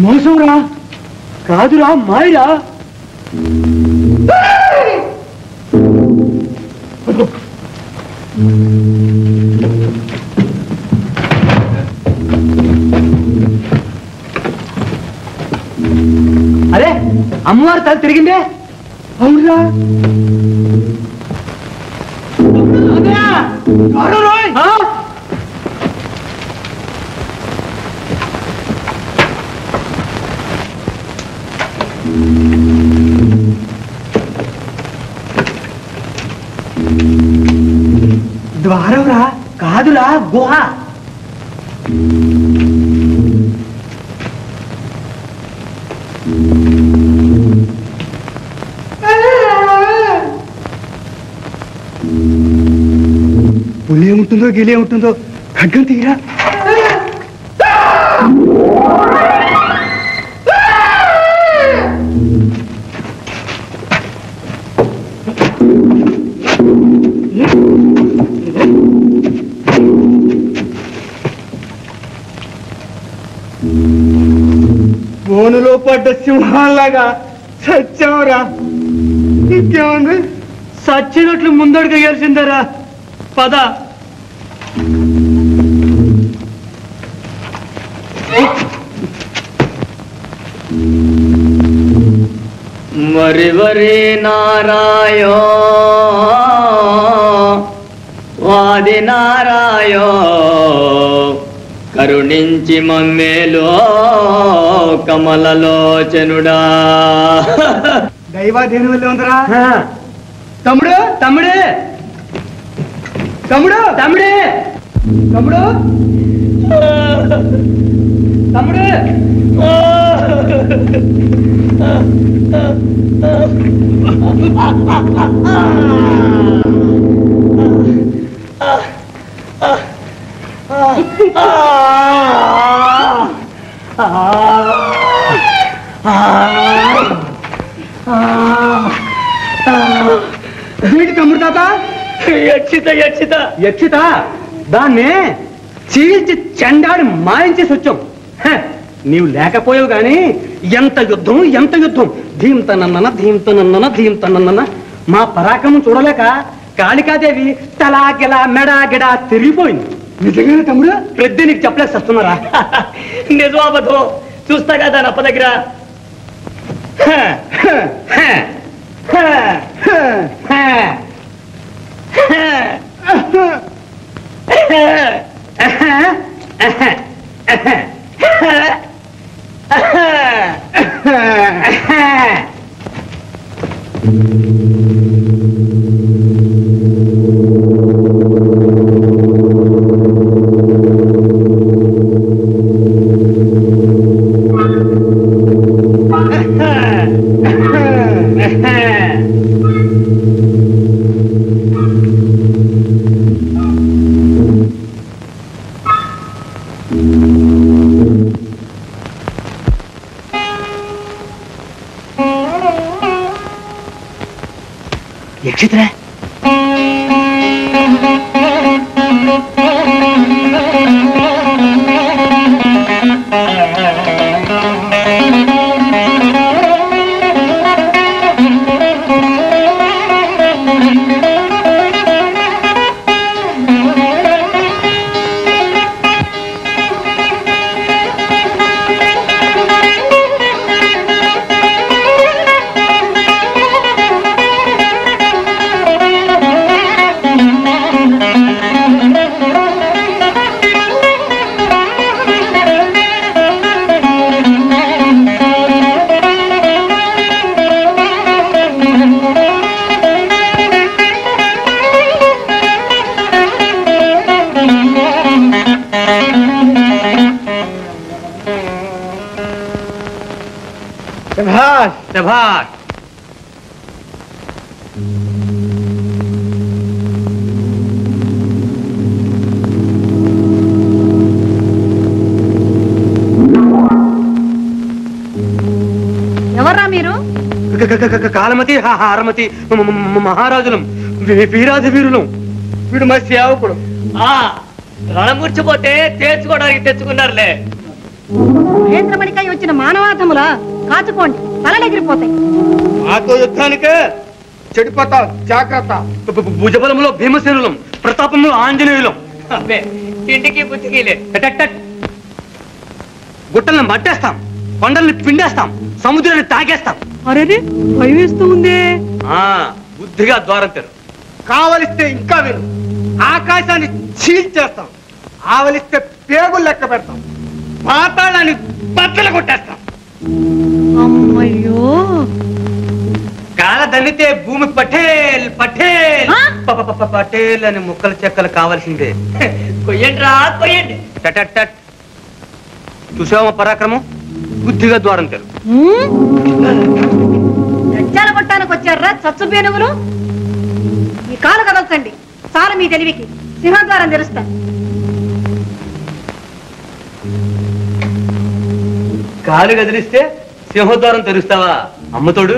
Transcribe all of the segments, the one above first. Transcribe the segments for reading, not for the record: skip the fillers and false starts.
మోసంరా కాదురా మాయరా అరే అమ్మవారు తల తిరిగిందే అవునరా ద్వారంరా కాదురా గుహ పులి ఏముంటుందో గిలి ఏముంటుందో ఖడ్గం తీరా బోనులో పడ్డ సింహాల్లాగా సత్యంరా ఇంకేముంది సచ్చినట్లు ముందడుగు వేయాల్సిందరా పద వరి వరి నారాయో వాది నారాయో కరుణించి మమ్మేలో కమలలోచనుడా దైవాధీనం వల్ల ఉందరా తమ్ముడు తమ్ముడే తమ్ముడు తమ్ముడే తమ్ముడు తమ్ముడు వీటి తమ్ముడు తాత యక్షిత యక్షిత యక్షిత దాన్ని చీల్చి చెండాడి మాయించేసి వచ్చాం నీవు లేకపోయావు గాని ఎంత యుద్ధం ధీంతనన్న ధీంతనన్న మా పరాక్రమం చూడలేక కాళికాదేవి తలాగిలా మెడాగిడా తిరిగిపోయింది నిజంగానే తమ్ముడు పెద్ద నీకు చెప్పలేక వస్తున్నారా నిజాబద్ధం చూస్తా కదా నప్ప దగ్గర యక్షిత్రా శభాష్ కాలమతి హారమతి మహారాజులం వీరాధి వీరులం. వీడు మా సేవకుడు. రణమూర్చిపోతే తేర్చుకోవడానికి తెచ్చుకున్నారులే. మహేంద్రమణికై వచ్చిన మానవాధములా కాచుకోండి, తలలెగిరిపోతాయి. మాతో యుద్ధానికే చెడిపోతావు, జాగ్రత్త. భుజబలంలో భీమసేనులం, ప్రతాపంలో ఆంజనేయులం. అబ్బే ఇంటికి బుద్ధికిలే. గుట్టల్ని మట్టేస్తాం, కొండల్ని పిండేస్తాం, సముద్రాన్ని తాగేస్తాం. అరే భయం వేస్తూ ఉందే. బుద్ధిగా ద్వారం తెరు. కావలిస్తే ఇంకా విను, ఆకాశాన్ని చీల్చేస్తాం. ఆవలిస్తే పేగులు లెక్క పెడతాం, పాతాళాన్ని బద్దలు కొట్టేస్తాం. అమ్మయ్యో, కాల దన్నితే భూమి పటేల్ పటేల్ పటేల్ అని ముక్కలు చెక్కలు కావాల్సిందే. కొయ్యండి రా కొయ్యండి. చూసావా పరాక్రమం? బుద్ధిగా ద్వారం తెరు. గజ్జాల కొట్టానికి వచ్చారా చచ్చు పేనుగులు? ఈ కాలు కదల్చండి, చాలు మీ తెలివికి. సింహద్వారం తెరుస్తా. కాలు కదిలిస్తే సింహద్వారం తెరుస్తావా? అమ్మతోడు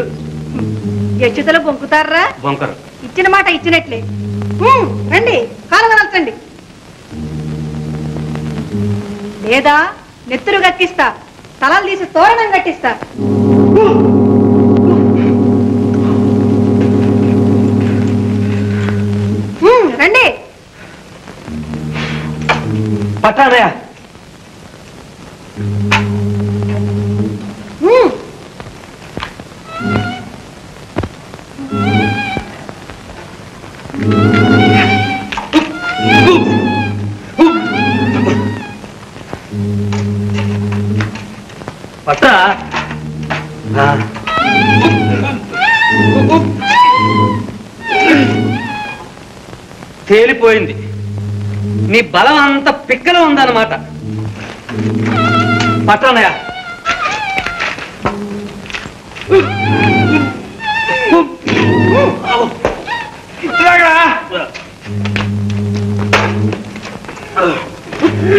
ఎచ్చుతలు బొంకుతారా? బొంకరు. ఇచ్చిన మాట ఇచ్చినట్లే. రండి, కాలు కదల్చండి. లేదా నెత్తురు గట్టిస్తా, తలలు తీసి తోరణం కట్టిస్తా. రండి. పట్టానయా. పట్ట తేలిపోయింది. నీ బలం అంత పిక్కలో ఉందన్నమాట. పట్టనయా.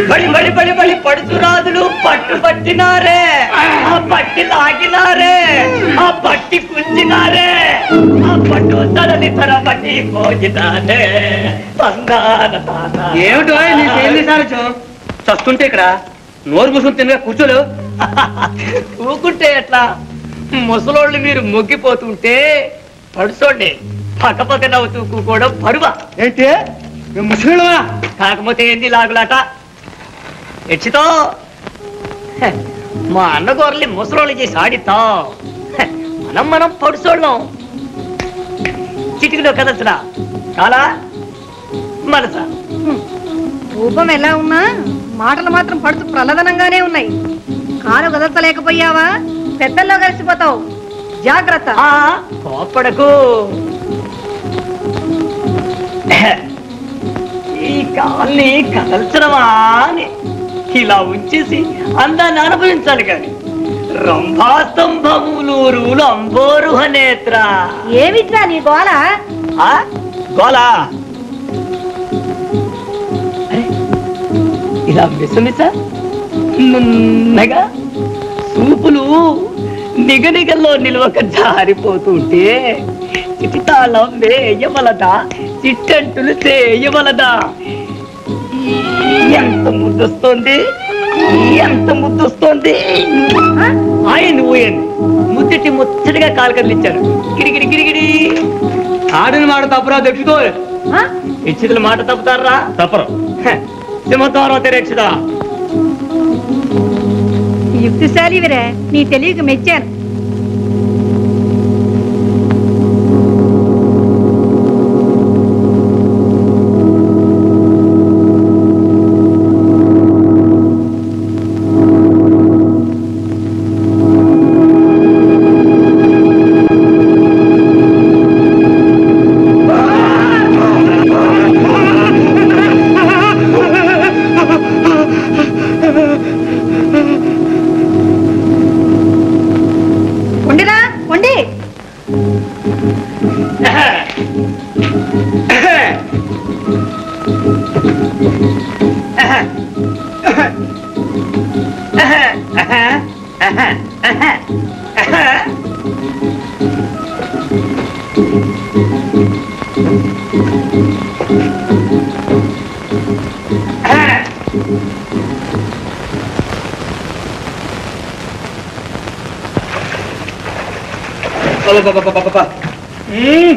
బడి బడి బడి బడి పడుచురాజులు పట్టు పట్టినారే, ఆ పట్టి లాగినారే, ఆ పట్టి కుంచినారే, ఆ పట్టు తలని తర పట్టి పోజినారే. ఏమిటో నీకు చస్తుంటే ఇక్కడ నోరు మూసుకుని తినగా కూర్చోలేవు. ఊకుంటే ఎట్లా? ముసలోళ్ళు మీరు మొగ్గిపోతుంటే పడుచోండి పక్క పక్క నవ్వుతూ కూకోవడం పరువా? ఏంటి ముసలివా? కాకపోతే ఏంది లాగులాట? ఎచ్చితో మా అన్నగోరల్ని ముసలోళ్ళు చేసి ఆడితాం. మనం పడుచోళ్ళం. చిటికలో కదసరా చాలా మనసా. రూపం ఎలా ఉన్నా మాటలు మాత్రం పడుతూ ప్రలదనంగానే ఉన్నాయి. కాలు కదలలేకపోయావా పెద్దల్లో కలిసిపోతావు. జాగ్రత్త. కోపడకు. ఈ కాల్ని కదల్చడమా అని ఇలా ఉంచేసి అందాన్ని అనుభవించాలి కాని రంభాస్తంభములూరులు అంబోరుహ నేత్ర. ఏమిట్రా నీ గోల? గోలా ఇలా మిసమిస నున్నగా సూపులు నిగనిగల్లో నిలవక జారిపోతుంటే చిటితాళం వేయవలదా, చిట్టంటులు చేయవలదా? ఎంత ముద్దొస్తోంది, ఎంత ముద్దొస్తోంది. ఆయన ఊయండి ముద్దటి ముచ్చటిగా కాలు కదిలిచ్చారు. గిరిగిరి గిరిగిరి. ఆడిన మాట తప్పురా దక్షితో. ఇచ్చితుల మాట తప్పుతారా? తప్పరు. సింహద్వారం తెరక్షదా. యుక్తిశాలి విరే, నీ తెలివికి మెచ్చాను.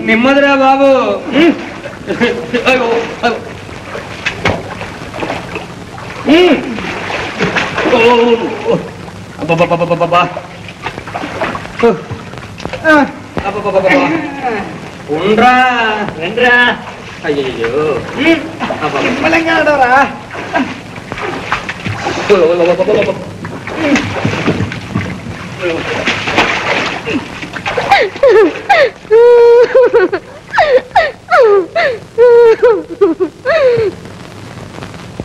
నెమ్మదిరా బాబు. ఉండ్రా రండ్రా. అయ్యో నిమ్మలంగా ఆడవరా.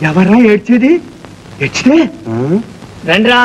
ఎవర్రా ఏడ్చేది? ఏడ్చితే రండ్రా.